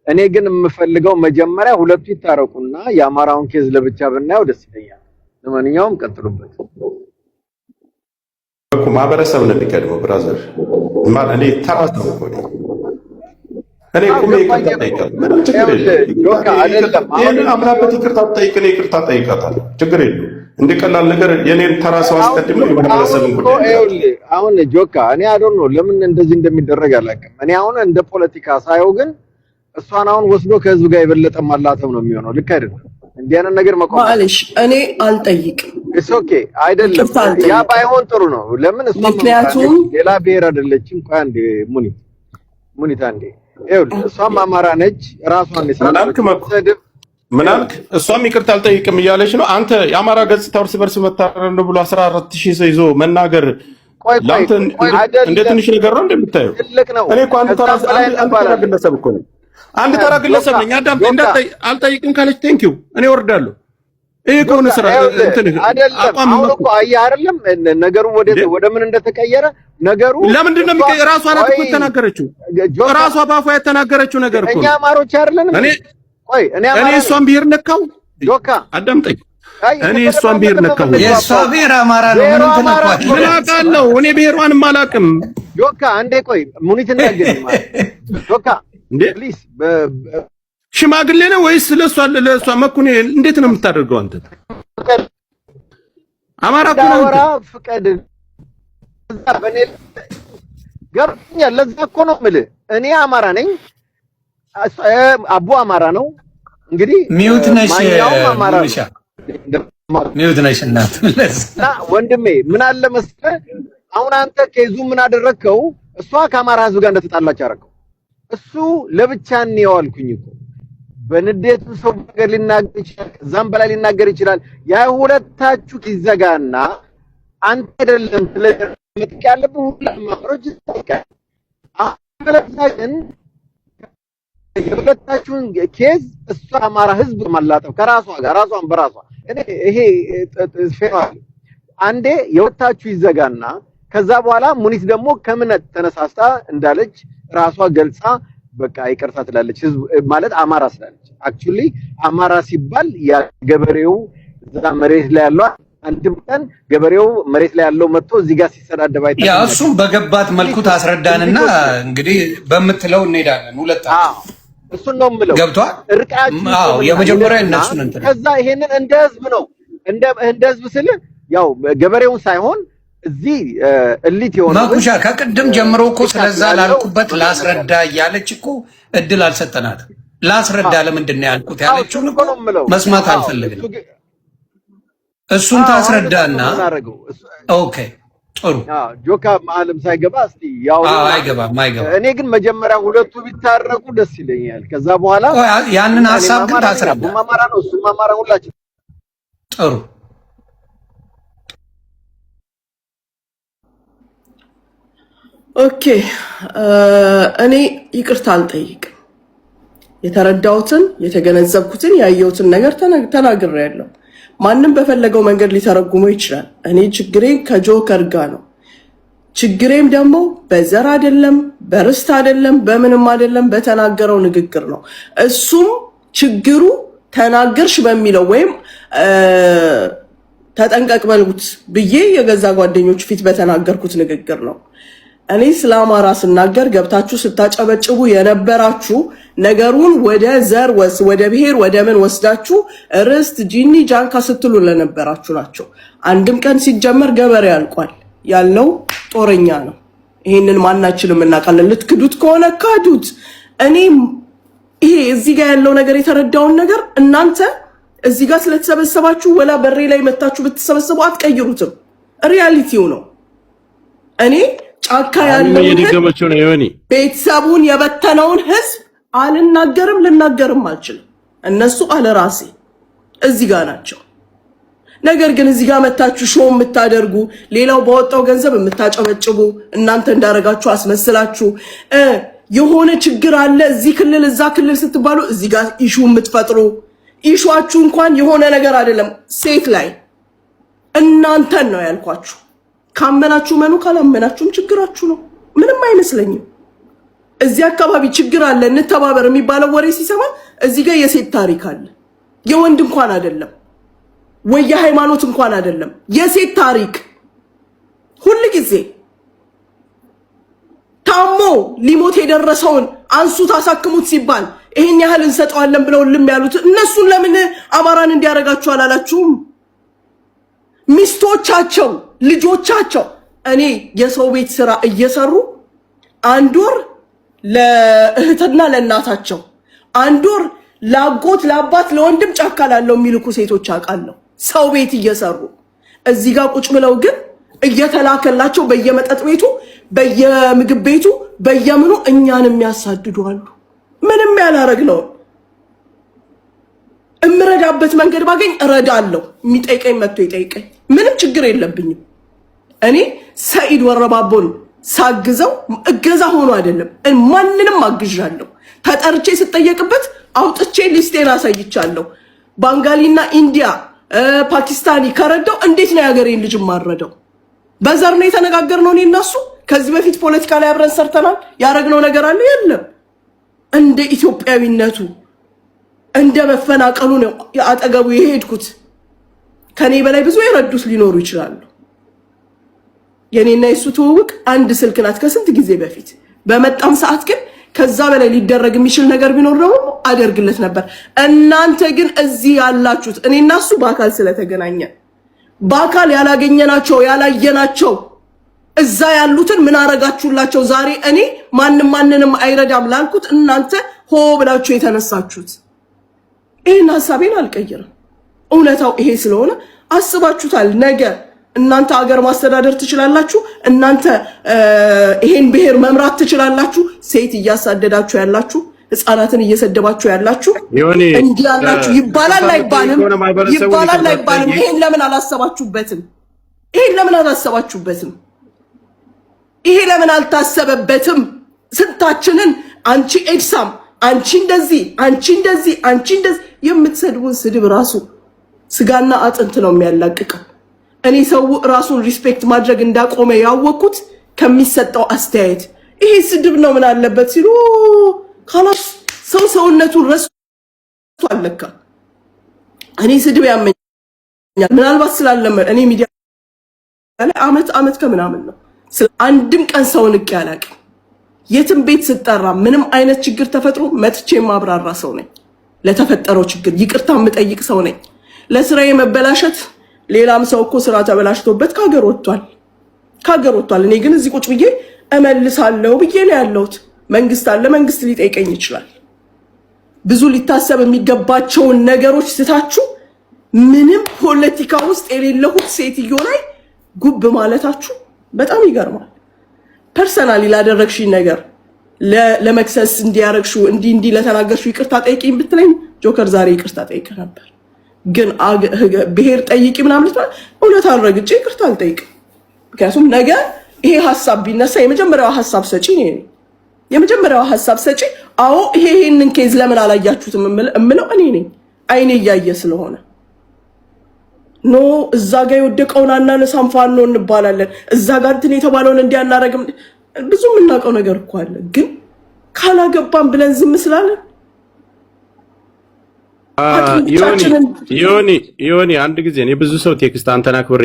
እኔ ግን የምፈልገው መጀመሪያ ሁለቱ ይታረቁና የአማራውን ኬዝ ለብቻ ብናየው ደስ ይለኛል። ለማንኛውም ቀጥሉበት እኮ ማህበረሰብ ነው የሚቀድመው ብራዘር ማለት እኔ ተራስ ነው እኮ እኔ እኮ ይቅርታ ጠይቃለሁ ጆካ አይደለም አምናበት ይቅርታ ጠይቀኝ ይቅርታ ጠይቃታለሁ ችግር የለውም እንደ ቀላል ነገር የኔን ተራሰው አስቀድመው የማህበረሰብን ጉዳይ አሁን ጆካ እኔ አዶን ነው ለምን እንደዚህ እንደሚደረግ አላውቅም እኔ አሁን እንደ ፖለቲካ ሳይው ግን እሷን አሁን ወስዶ ከህዝብ ጋር የበለጠ ማላተም ነው የሚሆነው ልክ አይደለም እንዴ ያንን ነገር መቆም ማለሽ እኔ አልጠይቅም እሱ ኦኬ አይደለም ያ ባይሆን ጥሩ ነው ለምን እሷ ምክንያቱም ሌላ ብሔር አይደለችም ቆይ አንዴ ሙኒት አንዴ እሷም አማራ ነች ራሷን ይሰራል ምናልክ እሷም ይቅርታ አልጠይቅም እያለች ነው አንተ የአማራ ገጽታ እርስ በርስ መታረር ነው ብሎ 14000 ሰው ይዞ መናገር ላንተ እንደ ትንሽ ነገር ነው እንደምታየው እኔ እኮ አንተ ተራ ግለሰብ እኮ ነኝ አንድ ተራ ግለሰብ ነኝ አዳም አልጠይቅም ካለች ቴንኪው እኔ ወርዳለሁ ይሄ ከሆነ ስራ እንትን አቋም ነው እኮ አየህ አይደለም ነገሩ ወደ ምን እንደተቀየረ ነገሩ ለምንድን ነው የሚቀየር ራሷ ናት እኮ የተናገረችው ራሷ ባፏ የተናገረችው ነገር እኮ እኛ አማሮች አይደለንም እኔ እሷን ብሄር ነካው ጆካ አዳምጠኝ እኔ እሷን ብሄር ነካው የእሷ ብሄር አማራ ነው ምን ተነኳት ምን አውቃለሁ እኔ ብሄሯንም አላውቅም ጆካ አንዴ ቆይ ሙኒት እንዳገኝ ማለት ጆካ ፕሊዝ ሽማግሌ ነው ወይስ ለሷ መኩኔ እንዴት ነው የምታደርገው አንተ አማራ ኮራ ፍቀድ እዛ በኔ ገብኛ ለዛ እኮ ነው የምልህ እኔ አማራ ነኝ አቡ አማራ ነው እንግዲህ ሚውት ነሽ ሚውት ነሽ እና ወንድሜ ምን አለ መሰለህ አሁን አንተ ከይዙ ምን አደረከው እሷ ከአማራ ህዝብ ጋር እንደተጣላች አደረከው እሱ ለብቻ ነው ያልኩኝ እኮ በንዴቱ ሰው ነገር ሊናገር ይችላል ከዛም በላይ ሊናገር ይችላል ያ ሁለታችሁ ይዘጋና አንተ አይደለም ስለምትቀ ያለብህ ሁሉም አማሮች ይጠይቃል አሁን የሁለታችሁን ኬዝ እሷ አማራ ህዝብ ማላጠፍ ከራሷ ጋር ራሷን በራሷ እኔ ይሄ ፌራል አንዴ የወጣችሁ ይዘጋና ከዛ በኋላ ሙኒት ደግሞ ከመነት ተነሳስታ እንዳለች ራሷ ገልጻ በቃ ይቅርታ ትላለች ህዝብ ማለት አማራ ስላለች አክቹሊ አማራ ሲባል ያ ገበሬው እዛ መሬት ላይ ያለው አንድም ቀን ገበሬው መሬት ላይ ያለው መጥቶ እዚህ ጋር ሲሰዳደብ አይተናል ያ እሱም በገባት መልኩ ታስረዳንና እንግዲህ በመትለው እንሄዳለን ሁለታችን እሱን ነው የምለው ገብቷል እርቃችሁ የመጀመሪያ እነሱን እንትን ከዛ ይሄንን እንደ ህዝብ ነው እንደ ህዝብ ስለ ያው ገበሬውን ሳይሆን እዚህ እሊት የሆነ ማኩሻ ከቅድም ጀምሮ እኮ ስለዛ ላልኩበት ላስረዳ እያለች እኮ እድል አልሰጠናትም ላስረዳ ለምንድን ነው ያልኩት ያለችውን እኮ መስማት አልፈልግም እሱን ታስረዳና ኦኬ ጥሩ ጆካ ማለም ሳይገባ እስቲ ያው አይገባም እኔ ግን መጀመሪያ ሁለቱ ቢታረቁ ደስ ይለኛል ከዛ በኋላ ያንን ሐሳብ ግን ታስረዳ ማማራ ነው እሱ ማማራ ሁላችን ጥሩ ኦኬ እኔ ይቅርታ አልጠይቅም የተረዳሁትን የተገነዘብኩትን ያየሁትን ነገር ተናግሬያለሁ ማንንም በፈለገው መንገድ ሊተረጉመው ይችላል እኔ ችግሬን ከጆከር ጋር ነው ችግሬም ደግሞ በዘር አይደለም በርስት አይደለም በምንም አይደለም በተናገረው ንግግር ነው እሱም ችግሩ ተናገርሽ በሚለው ወይም ተጠንቀቅ በልጉት ብዬ የገዛ ጓደኞች ፊት በተናገርኩት ንግግር ነው እኔ ስለ አማራ ስናገር ገብታችሁ ስታጨበጭቡ የነበራችሁ ነገሩን ወደ ዘር ወደ ብሔር ወደ ምን ወስዳችሁ ርስት ጂኒ ጃንካ ስትሉ ለነበራችሁ ናቸው አንድም ቀን ሲጀመር ገበሬ ያልቋል ያለው ጦረኛ ነው ይሄንን ማናችንም እናቃለን ልትክዱት ከሆነ ካዱት እኔ ይሄ እዚህ ጋር ያለው ነገር የተረዳውን ነገር እናንተ እዚህ ጋር ስለተሰበሰባችሁ ወላ በሬ ላይ መታችሁ ብትሰበሰቡ አትቀይሩትም ሪያሊቲው ነው እኔ ጫካ ያለው ቤተሰቡን የበተነውን ህዝብ አልናገርም ልናገርም አልችልም እነሱ አለ ራሴ እዚህ ጋር ናቸው ነገር ግን እዚህ ጋር መታችሁ ሾው የምታደርጉ ሌላው በወጣው ገንዘብ የምታጨበጭቡ እናንተ እንዳረጋችሁ አስመስላችሁ የሆነ ችግር አለ እዚህ ክልል እዛ ክልል ስትባሉ እዚህ ጋር ኢሹ የምትፈጥሩ ኢሹአችሁ እንኳን የሆነ ነገር አይደለም ሴት ላይ እናንተን ነው ያልኳችሁ ካመናችሁ መኑ ካላመናችሁም ችግራችሁ ነው ምንም አይመስለኝም እዚህ አካባቢ ችግር አለ እንተባበር የሚባለው ወሬ ሲሰማ እዚህ ጋር የሴት ታሪክ አለ። የወንድ እንኳን አይደለም ወይ የሃይማኖት እንኳን አይደለም፣ የሴት ታሪክ ሁሉ ጊዜ ታሞ ሊሞት የደረሰውን አንሱት አሳክሙት ሲባል ይሄን ያህል እንሰጠዋለን ብለው ልም ያሉት እነሱን ለምን አማራን እንዲያረጋችሁ አላላችሁም? ሚስቶቻቸው ልጆቻቸው እኔ የሰው ቤት ስራ እየሰሩ አንድ ወር ለእህትና ለእናታቸው አንድ ወር ላጎት ለአባት ለወንድም ጫካ ላለው የሚልኩ ሴቶች አውቃለሁ። ሰው ቤት እየሰሩ እዚህ ጋር ቁጭ ብለው ግን እየተላከላቸው በየመጠጥ ቤቱ በየምግብ ቤቱ በየምኑ እኛን የሚያሳድዱ አሉ። ምንም ያላረግነው እምረዳበት መንገድ ባገኝ እረዳለሁ። የሚጠይቀኝ መጥቶ ይጠይቀኝ፣ ምንም ችግር የለብኝም። እኔ ሰኢድ ወረባቦን ሳግዘው እገዛ ሆኖ አይደለም፣ ማንንም አግዣለሁ። ተጠርቼ ስጠየቅበት አውጥቼ ሊስቴን አሳይቻለሁ። ባንጋሊና ኢንዲያ ፓኪስታኒ ከረዳው እንዴት ነው የሀገሬን ልጅ ማረደው? በዘር ነው የተነጋገርነው እኔ እና እሱ። ከዚህ በፊት ፖለቲካ ላይ አብረን ሰርተናል። ያረግነው ነገር አለ የለም? እንደ ኢትዮጵያዊነቱ እንደ መፈናቀሉ ነው አጠገቡ የሄድኩት። ከኔ በላይ ብዙ የረዱት ሊኖሩ ይችላሉ። የኔና የሱ ትውውቅ አንድ ስልክ ናት ከስንት ጊዜ በፊት። በመጣም ሰዓት ግን ከዛ በላይ ሊደረግ የሚችል ነገር ቢኖር ነው አደርግለት ነበር። እናንተ ግን እዚህ ያላችሁት እኔና እሱ በአካል ስለተገናኘ በአካል ያላገኘናቸው ያላየናቸው እዛ ያሉትን ምን አረጋችሁላቸው? ዛሬ እኔ ማንንም አይረዳም ላልኩት እናንተ ሆ ብላችሁ የተነሳችሁት። ይሄን ሐሳቤን አልቀየርም። እውነታው ይሄ ስለሆነ አስባችሁታል። ነገ እናንተ ሀገር ማስተዳደር ትችላላችሁ። እናንተ ይሄን ብሔር መምራት ትችላላችሁ። ሴት እያሳደዳችሁ ያላችሁ፣ ህፃናትን እየሰደባችሁ ያላችሁ እንዲህ ያላችሁ ይባላል አይባልም? ይባላል አይባልም? ይሄን ለምን አላሰባችሁበትም? ይሄን ለምን አላሰባችሁበትም? ይሄ ለምን አልታሰበበትም? ስንታችንን አንቺ ኤድሳም አንቺ እንደዚህ አንቺ እንደዚህ አንቺ እንደዚህ የምትሰድቡን ስድብ ራሱ ስጋና አጥንት ነው የሚያላቅቀው። እኔ ሰው ራሱን ሪስፔክት ማድረግ እንዳቆመ ያወቅኩት ከሚሰጠው አስተያየት ይሄ ስድብ ነው ምን አለበት ሲሉ ካላስ ሰው ሰውነቱን ረስቶ አለካ። እኔ ስድብ ያመኛል ምናልባት ስላለመ እኔ ሚዲያ ላይ አመት ከምናምን ነው አንድም ቀን ሰው ንቅ ያላቀ የትም ቤት ስጠራ ምንም አይነት ችግር ተፈጥሮ መጥቼ ማብራራ ሰው ነኝ። ለተፈጠረው ችግር ይቅርታ የምጠይቅ ሰው ነኝ። ለስራዬ መበላሸት ሌላም ሰው እኮ ስራ ተበላሽቶበት ካገር ወጥቷል። እኔ ግን እዚህ ቁጭ ብዬ እመልሳለሁ ብዬ ነው ያለሁት። መንግስት አለ፣ መንግስት ሊጠይቀኝ ይችላል። ብዙ ሊታሰብ የሚገባቸውን ነገሮች ስታችሁ ምንም ፖለቲካ ውስጥ የሌለሁት ሴትዮ ላይ ጉብ ማለታችሁ በጣም ይገርማል። ፐርሰናሊ ላደረግሽኝ ነገር ለመክሰስ እንዲያረግሽው እንዲ ለተናገርሽው ይቅርታ ጠይቂኝ ብትለኝ ጆከር ዛሬ ይቅርታ ጠይቅ ነበር። ግን ብሔር ጠይቂ ምናምን እውነት አልረግጬ ይቅርታ አልጠይቅም። ምክንያቱም ነገ ይሄ ሐሳብ ቢነሳ የመጀመሪያው ሐሳብ ሰጪ እኔ ነኝ። የመጀመሪያው ሐሳብ ሰጪ አዎ ይሄንን ኬዝ ለምን አላያችሁትም እምለው እኔ ነኝ። አይኔ እያየ ስለሆነ ኖ እዛ ጋር የወደቀውን አናነሳም ፋኖ እንባላለን። እዛ ጋር እንትን የተባለውን እንዲያናረግም ብዙ የምናውቀው ነገር እኮ አለ። ግን ካላገባን ብለን ዝም ስላለን ዮኒ አንድ ጊዜ እኔ ብዙ ሰው ቴክስት አንተን አክብሬ